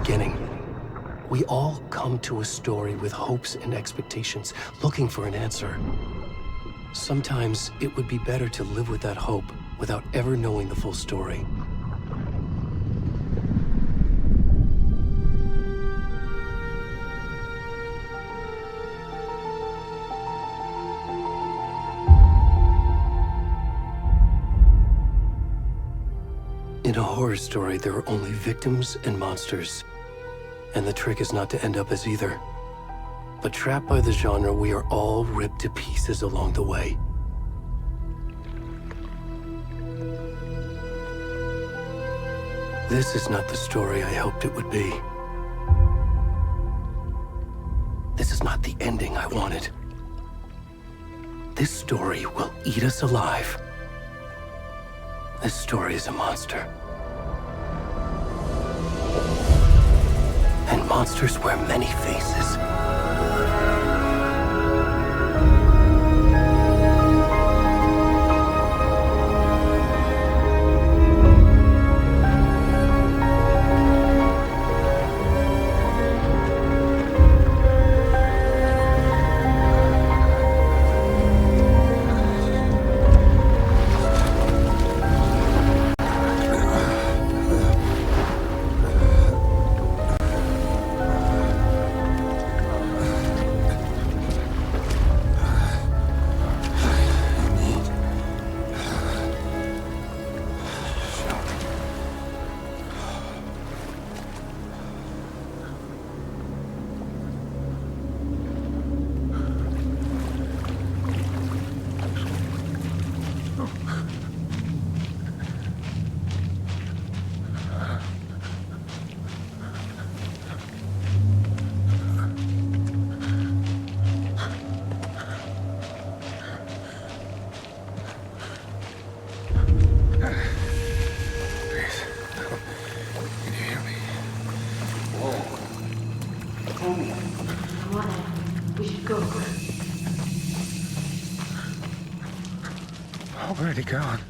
beginning. We all come to a story with hopes and expectations, looking for an answer. Sometimes it would be better to live with that hope without ever knowing the full story. In a horror story, there are only victims and monsters. And the trick is not to end up as either. But trapped by the genre, we are all ripped to pieces along the way. This is not the story I hoped it would be. This is not the ending I wanted. This story will eat us alive. This story is a monster. And monsters wear many faces. Where'd he gone?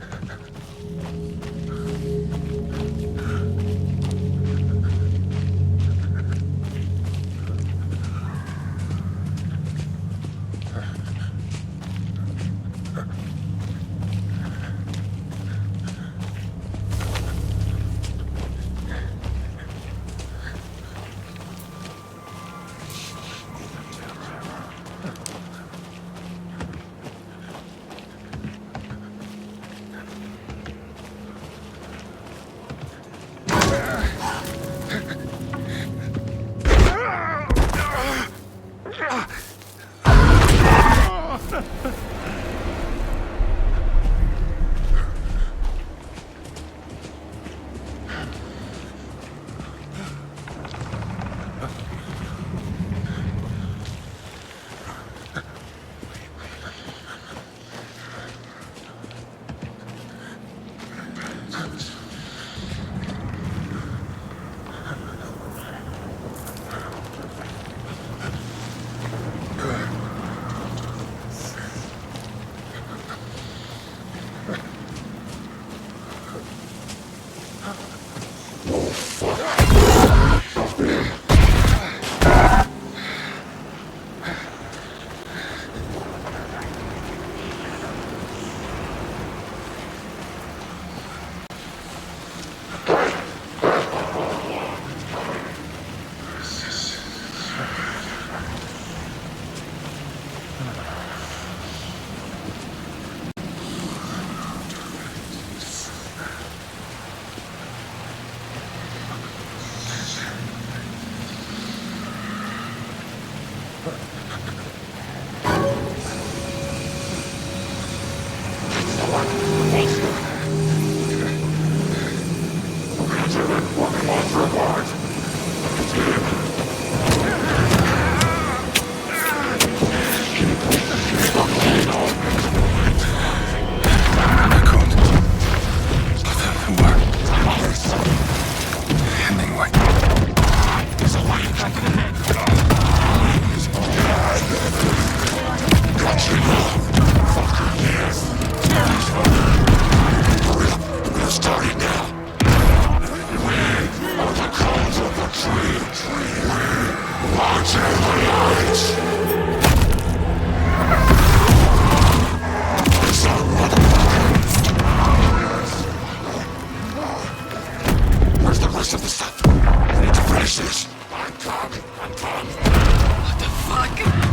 rest of the stuff. I need to finish this. I'm coming. What the fuck?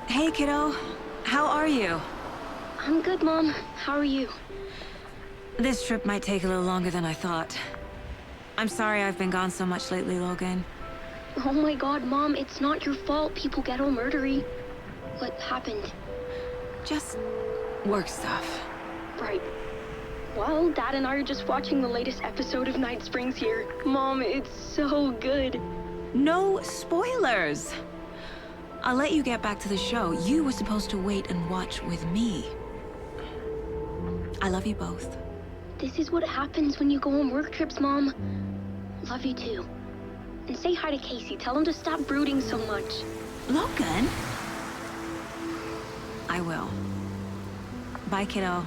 Hey, kiddo. How are you? I'm good, Mom. How are you? This trip might take a little longer than I thought. I'm sorry I've been gone so much lately, Logan. Oh my god, Mom, it's not your fault people get all murdery. What happened? Just work stuff. Right. Well, Dad and I are just watching the latest episode of Night Springs here. Mom, it's so good. No spoilers! I'll let you get back to the show. You were supposed to wait and watch with me. I love you both. This is what happens when you go on work trips, Mom. Love you too. And say hi to Casey. Tell him to stop brooding so much. Logan? I will. Bye, kiddo.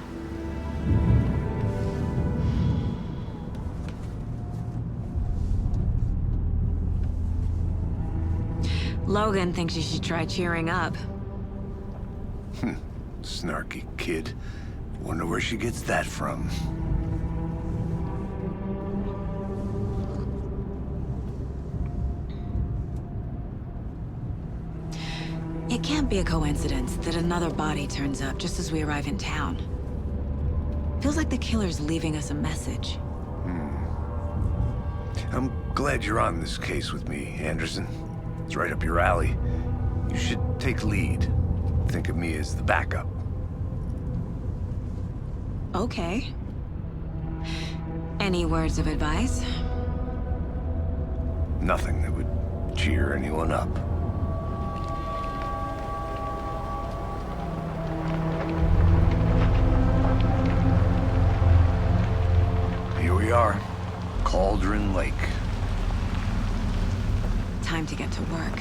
Logan thinks you should try cheering up. Snarky kid. Wonder where she gets that from. It can't be a coincidence that another body turns up just as we arrive in town. Feels like the killer's leaving us a message. I'm glad you're on this case with me, Anderson. It's right up your alley. You should take lead. Think of me as the backup. Okay. Any words of advice? Nothing that would cheer anyone up. Here we are. Cauldron Lake. Time to get to work.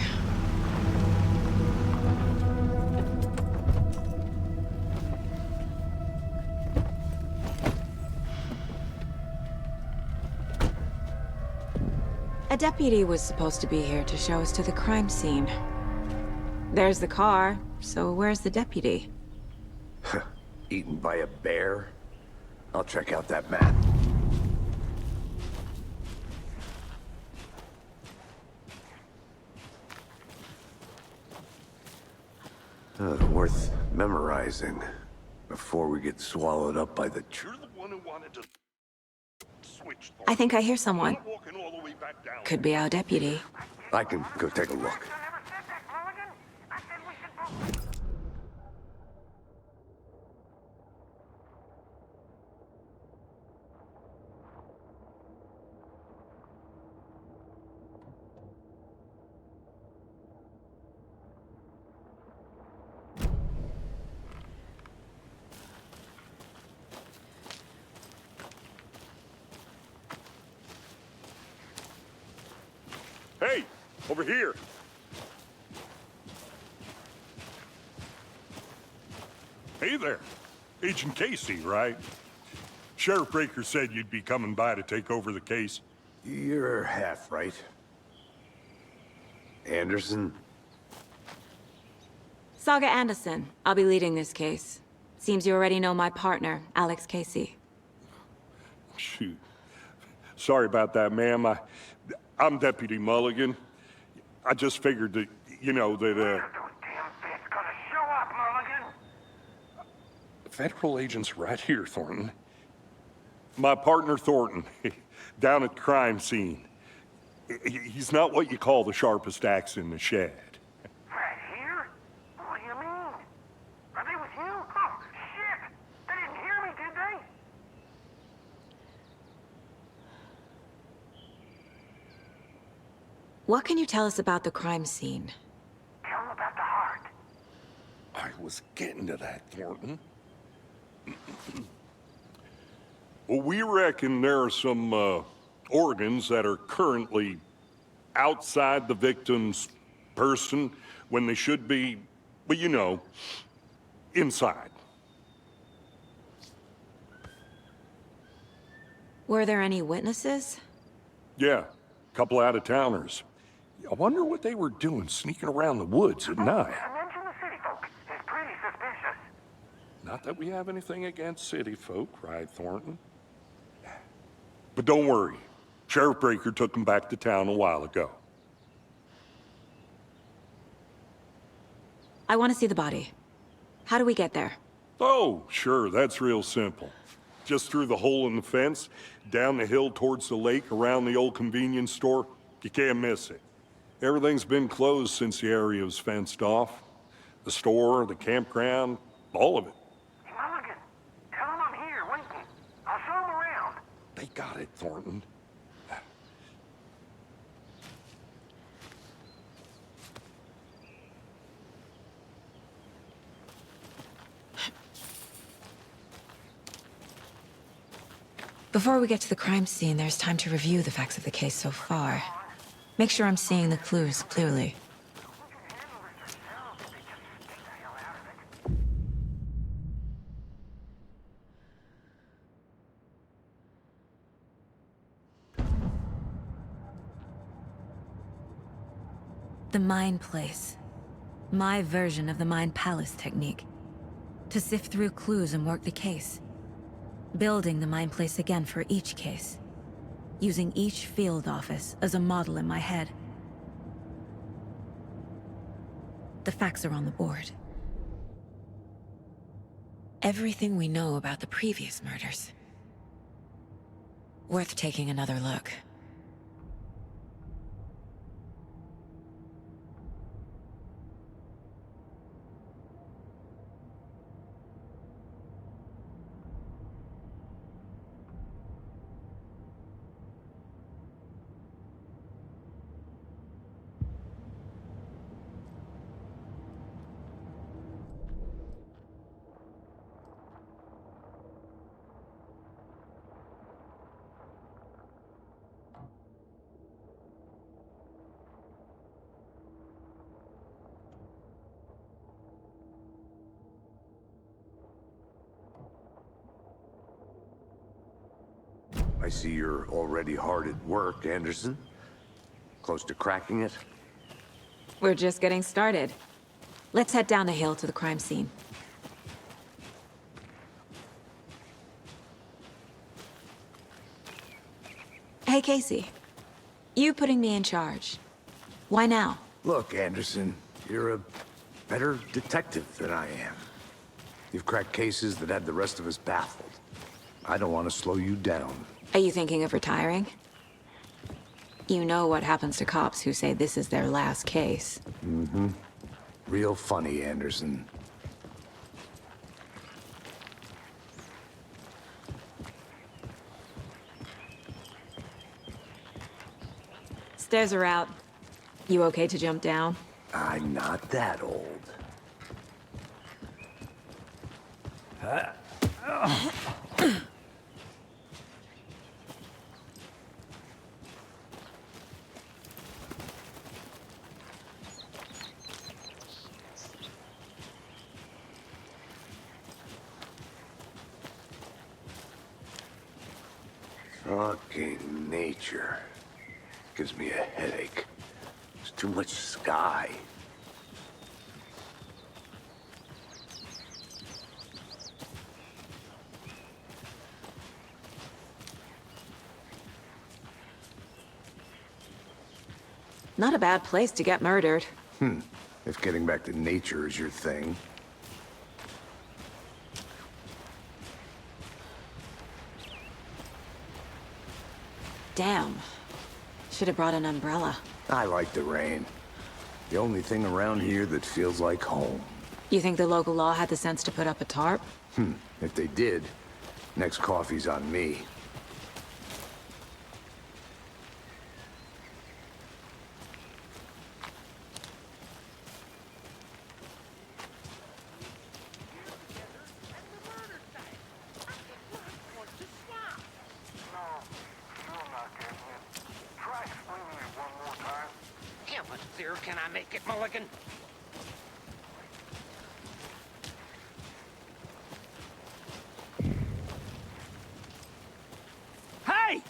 A deputy was supposed to be here to show us to the crime scene. There's the car, so where's the deputy? Eaten by a bear? I'll check out that map. Worth memorizing before we get swallowed up by the... You're the one who wanted to switch. I think I hear someone. Not walking all the way back down. Could be our deputy. I can go take a look. Hey, over here. Hey there. Agent Casey, right? Sheriff Breaker said you'd be coming by to take over the case. You're half right. Anderson? Saga Anderson. I'll be leading this case. Seems you already know my partner, Alex Casey. Shoot. Sorry about that, ma'am. I'm Deputy Mulligan. I just figured that, you know, that, Those damn bits gonna show up, Mulligan. Federal agents right here, Thornton. My partner Thornton, down at the crime scene. He's not what you call the sharpest axe in the shed. Right here? What do you mean? Are they with you? Oh, shit! They didn't hear me, did they? What can you tell us about the crime scene? Tell them about the heart. I was getting to that, Thornton. Well, we reckon there are some organs that are currently outside the victim's person when they should be, well, you know, inside. Were there any witnesses? Yeah, a couple out-of-towners. I wonder what they were doing sneaking around the woods at night. Mention the city folk. It's pretty suspicious. Not that we have anything against city folk, right, Thornton? But don't worry. Sheriff Breaker took them back to town a while ago. I want to see the body. How do we get there? Oh, sure, that's real simple. Just through the hole in the fence, down the hill towards the lake, around the old convenience store. You can't miss it. Everything's been closed since the area was fenced off. The store, the campground, all of it. Mulligan, tell them I'm here waiting. I'll show them around. They got it, Thornton. Before we get to the crime scene, there's time to review the facts of the case so far. Make sure I'm seeing the clues clearly. The Mind Place. My version of the Mind Palace technique. To sift through clues and work the case. Building the Mind Place again for each case. Using each field office as a model in my head. The facts are on the board. Everything we know about the previous murders. Worth taking another look. I see you're already hard at work, Anderson. Close to cracking it? We're just getting started. Let's head down the hill to the crime scene. Hey, Casey. You putting me in charge. Why now? Look, Anderson, you're a better detective than I am. You've cracked cases that had the rest of us baffled. I don't want to slow you down. Are you thinking of retiring? You know what happens to cops who say this is their last case. Mm-hmm. Real funny, Anderson. Stairs are out. You okay to jump down? I'm not that old. Fucking nature. Gives me a headache. There's too much sky. Not a bad place to get murdered. If getting back to nature is your thing. Damn. Should have brought an umbrella. I like the rain. The only thing around here that feels like home. You think the local law had the sense to put up a tarp? If they did, next coffee's on me. How much clearer can I make it, Mulligan? Hey!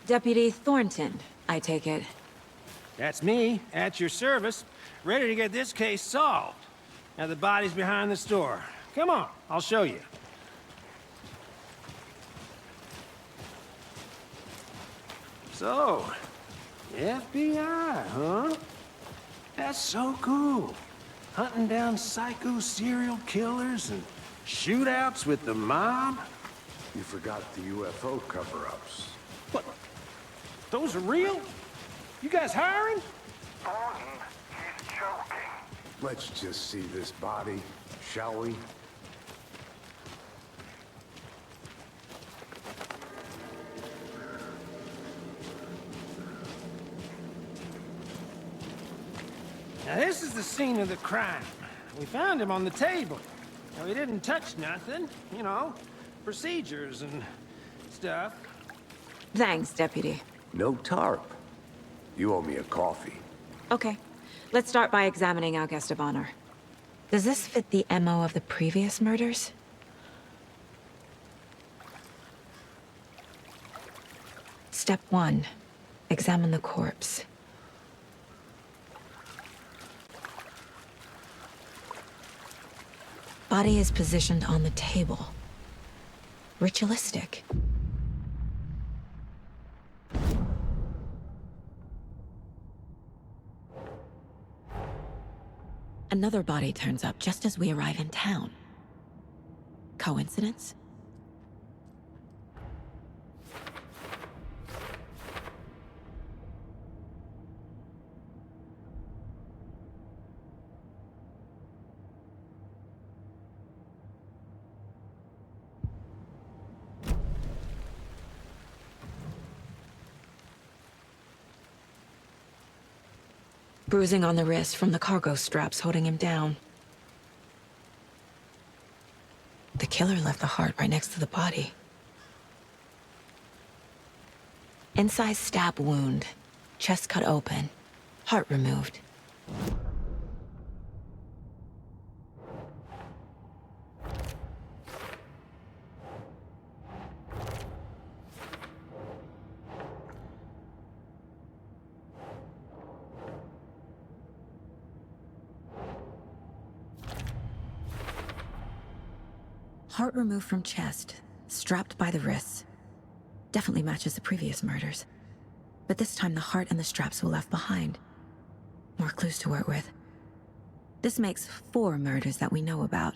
Deputy Thornton, I take it. That's me, at your service, ready to get this case solved. Now the body's behind the store. Come on, I'll show you. So, FBI, huh? That's so cool. Hunting down psycho serial killers and shootouts with the mob. You forgot the UFO cover-ups. What? Those are real? You guys hiring? Thornton, he's joking. Let's just see this body, shall we? Now this is the scene of the crime. We found him on the table. Now he didn't touch nothing, you know, procedures and stuff. Thanks, Deputy. No tarp. You owe me a coffee. Okay, let's start by examining our guest of honor. Does this fit the MO of the previous murders? Step 1. Examine the corpse. Body is positioned on the table. Ritualistic. Another body turns up just as we arrive in town. Coincidence? Bruising on the wrist from the cargo straps holding him down. The killer left the heart right next to the body. Incised stab wound, chest cut open, heart removed. Heart removed from chest, strapped by the wrists. Definitely matches the previous murders. But this time the heart and the straps were left behind. More clues to work with. This makes 4 murders that we know about.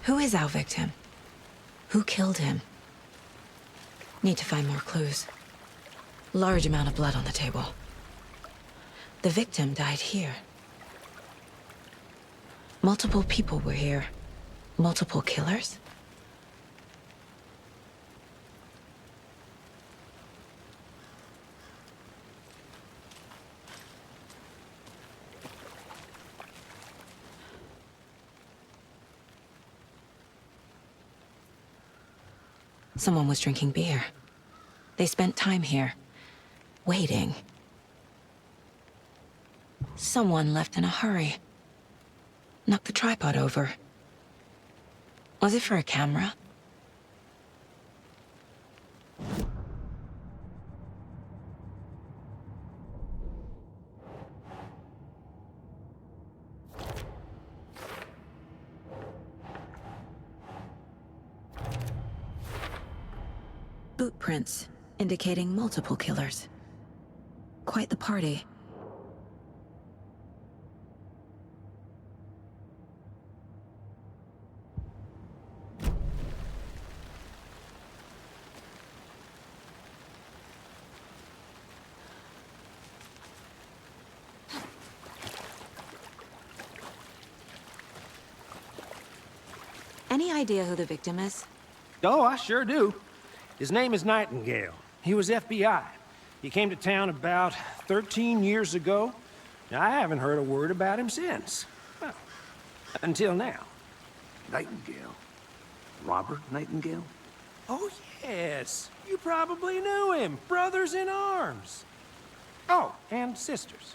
Who is our victim? Who killed him? Need to find more clues. Large amount of blood on the table. The victim died here. Multiple people were here. Multiple killers? Someone was drinking beer. They spent time here, waiting. Someone left in a hurry. Knocked the tripod over. Was it for a camera? Boot prints, indicating multiple killers. Quite the party. Any idea who the victim is? Oh, I sure do. His name is Nightingale. He was FBI. He came to town about 13 years ago. Now, I haven't heard a word about him since. Well, until now. Nightingale? Robert Nightingale? Oh, yes. You probably knew him. Brothers in arms. Oh, and sisters.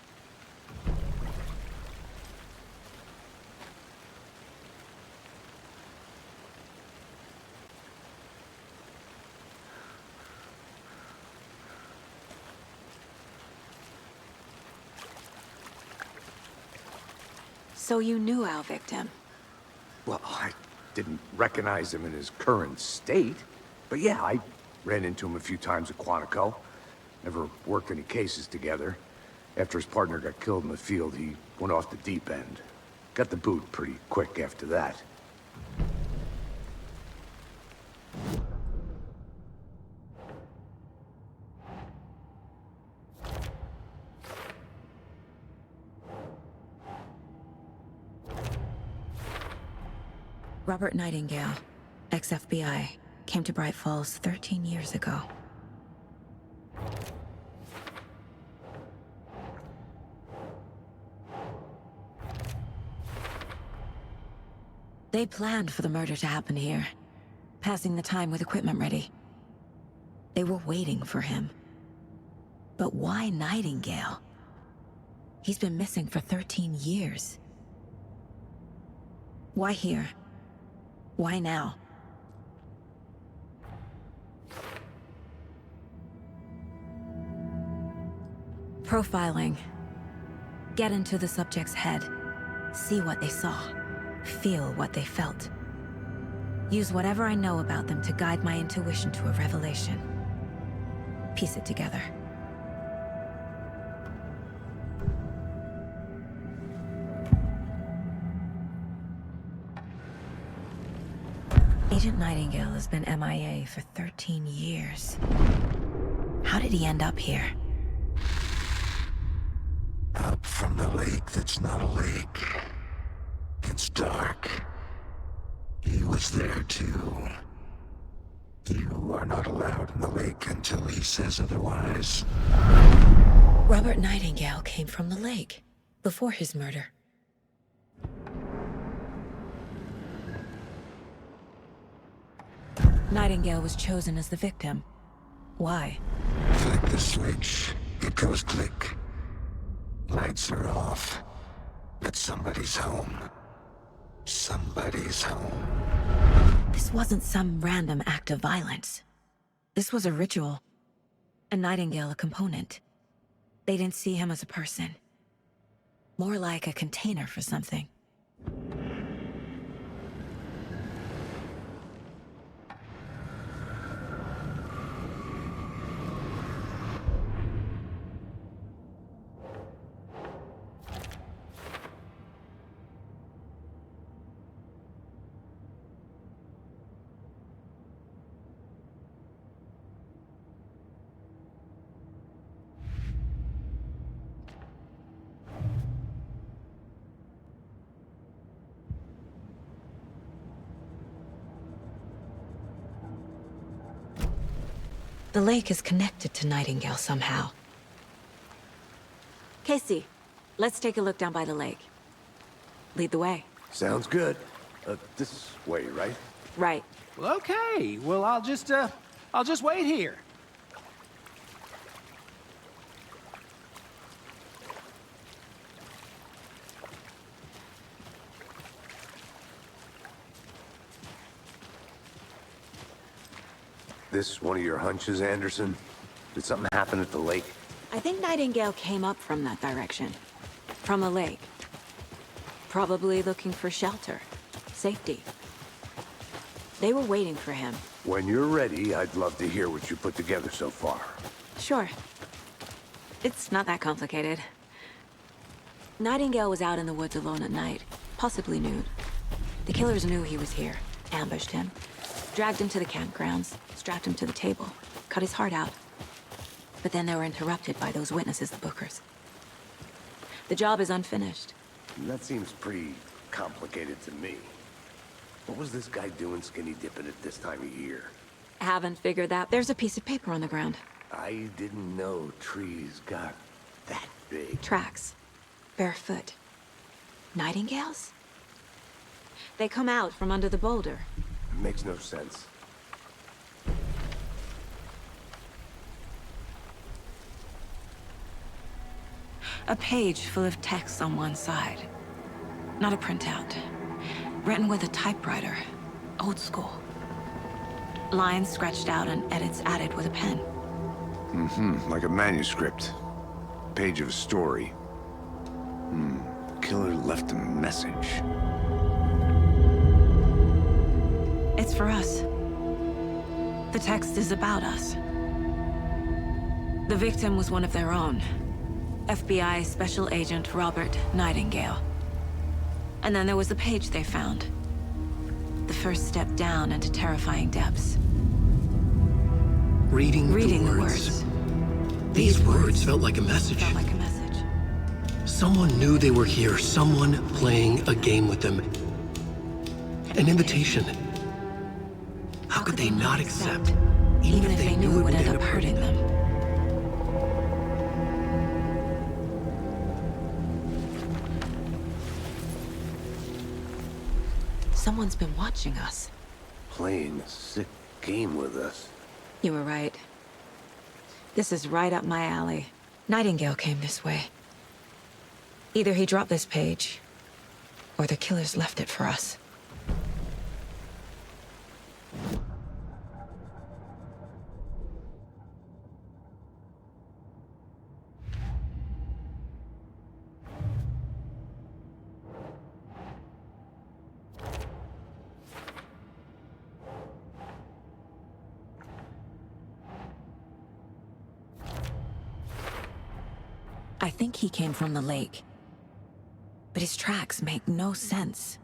So you knew our victim? Well, I didn't recognize him in his current state. But yeah, I ran into him a few times at Quantico. Never worked any cases together. After his partner got killed in the field, he went off the deep end. Got the boot pretty quick after that. Robert Nightingale, ex-FBI, came to Bright Falls 13 years ago. They planned for the murder to happen here, passing the time with equipment ready. They were waiting for him. But why Nightingale? He's been missing for 13 years. Why here? Why now? Profiling. Get into the subject's head. See what they saw. Feel what they felt. Use whatever I know about them to guide my intuition to a revelation. Piece it together. Agent Nightingale has been MIA for 13 years. How did he end up here? Up from the lake that's not a lake. It's dark. He was there too. You are not allowed in the lake until he says otherwise. Robert Nightingale came from the lake, before his murder. Nightingale was chosen as the victim. Why? Flick the switch. It goes click. Lights are off. But somebody's home. Somebody's home. This wasn't some random act of violence. This was a ritual. And Nightingale a component. They didn't see him as a person. More like a container for something. The lake is connected to Nightingale somehow. Casey, let's take a look down by the lake. Lead the way. Sounds good. This way, right? Right. Well, okay. Well, I'll just wait here. This one of your hunches, Anderson? Did something happen at the lake? I think Nightingale came up from that direction. From the lake. Probably looking for shelter. Safety. They were waiting for him. When you're ready, I'd love to hear what you put together so far. Sure. It's not that complicated. Nightingale was out in the woods alone at night, possibly nude. The killers knew he was here, ambushed him, dragged him to the campgrounds, strapped him to the table, cut his heart out. But then they were interrupted by those witnesses, the Bookers. The job is unfinished. That seems pretty complicated to me. What was this guy doing skinny dipping at this time of year? Haven't figured that. There's a piece of paper on the ground. I didn't know trees got that big. Tracks. Barefoot. Nightingales? They come out from under the boulder. Makes no sense. A page full of text on one side. Not a printout. Written with a typewriter. Old school. Lines scratched out and edits added with a pen. Like a manuscript. Page of a story. The killer left a message. It's for us. The text is about us. The victim was one of their own. FBI Special Agent Robert Nightingale. And then there was the page they found. The first step down into terrifying depths. Reading the words. words. These words felt like a message. Felt like a message. Someone knew they were here, someone playing a game with them. An invitation. How could they not accept, even if they knew it would end up hurting them? Someone's been watching us. Playing a sick game with us. You were right. This is right up my alley. Nightingale came this way. Either he dropped this page, or the killers left it for us. I think he came from the lake. But his tracks make no sense.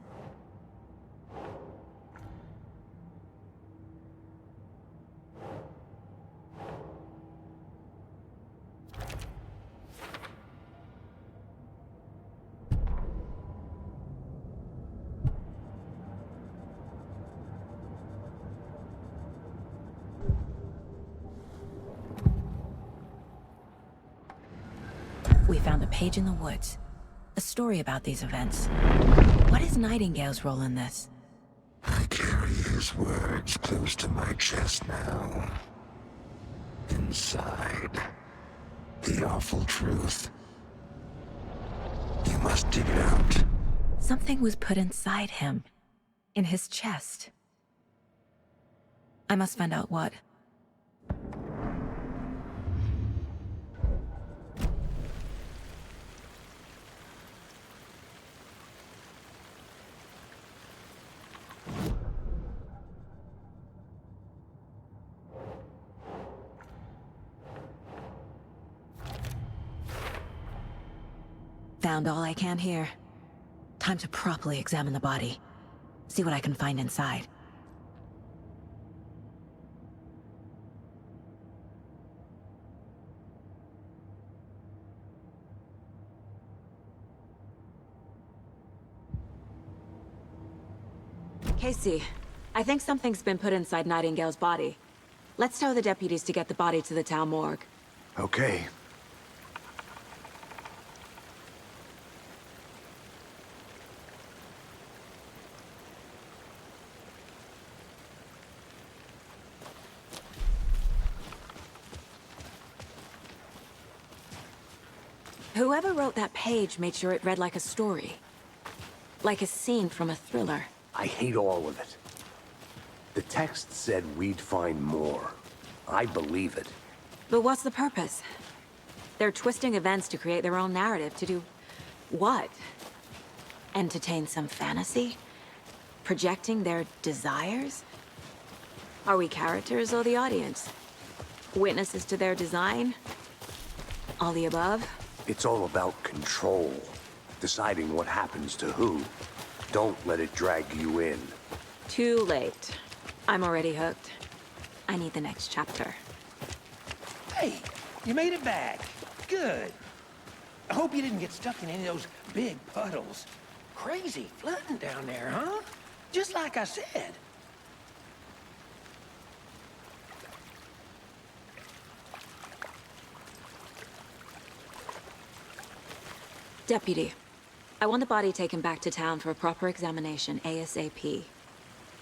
We found a page in the woods. A story about these events. What is Nightingale's role in this? I carry his words close to my chest now. Inside, the awful truth. You must dig it out. Something was put inside him. In his chest. I must find out what. Found all I can here. Time to properly examine the body. See what I can find inside. Casey, I think something's been put inside Nightingale's body. Let's tell the deputies to get the body to the town morgue. Okay. Whoever wrote that page made sure it read like a story. Like a scene from a thriller. I hate all of it. The text said we'd find more. I believe it. But what's the purpose? They're twisting events to create their own narrative. To do what? Entertain some fantasy? Projecting their desires? Are we characters or the audience? Witnesses to their design? All the above? It's all about control. Deciding what happens to who. Don't let it drag you in. Too late. I'm already hooked. I need the next chapter. Hey, you made it back. Good. I hope you didn't get stuck in any of those big puddles. Crazy flooding down there, huh? Just like I said. Deputy, I want the body taken back to town for a proper examination, ASAP.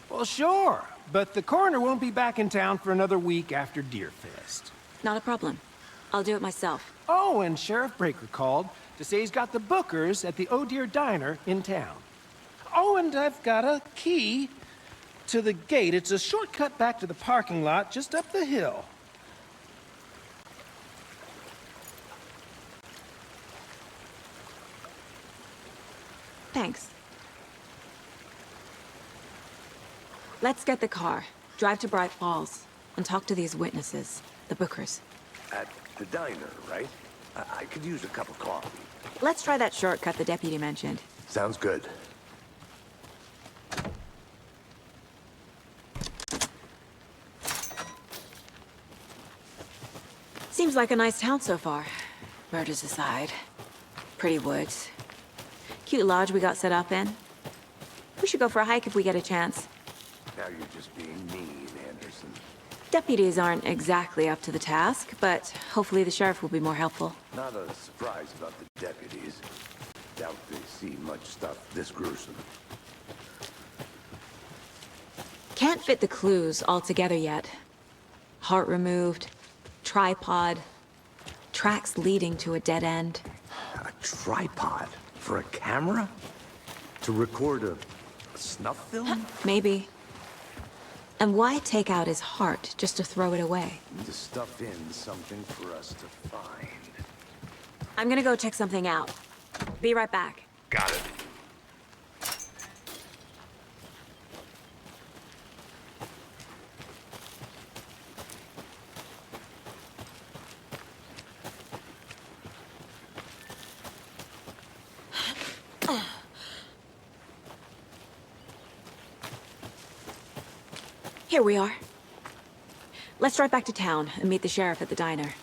Well, sure, but the coroner won't be back in town for another week after Deerfest. Not a problem. I'll do it myself. Oh, and Sheriff Breaker called to say he's got the bookers at the Oh Dear Diner in town. Oh, and I've got a key to the gate. It's a shortcut back to the parking lot just up the hill. Thanks. Let's get the car, drive to Bright Falls, and talk to these witnesses, the bookers. At the diner, right? I could use a cup of coffee. Let's try that shortcut the deputy mentioned. Sounds good. Seems like a nice town so far. Murders aside. Pretty woods. Cute lodge we got set up in. We should go for a hike if we get a chance. Now you're just being mean, Anderson. Deputies aren't exactly up to the task, but hopefully the sheriff will be more helpful. Not a surprise about the deputies. Doubt they see much stuff this gruesome. Can't fit the clues all together yet. Heart removed, tripod, tracks leading to a dead end. A tripod? For a camera? To record a snuff film? Maybe. And why take out his heart just to throw it away? To stuff in something for us to find. I'm gonna go check something out. Be right back. Got it. Here we are. Let's drive back to town and meet the sheriff at the diner.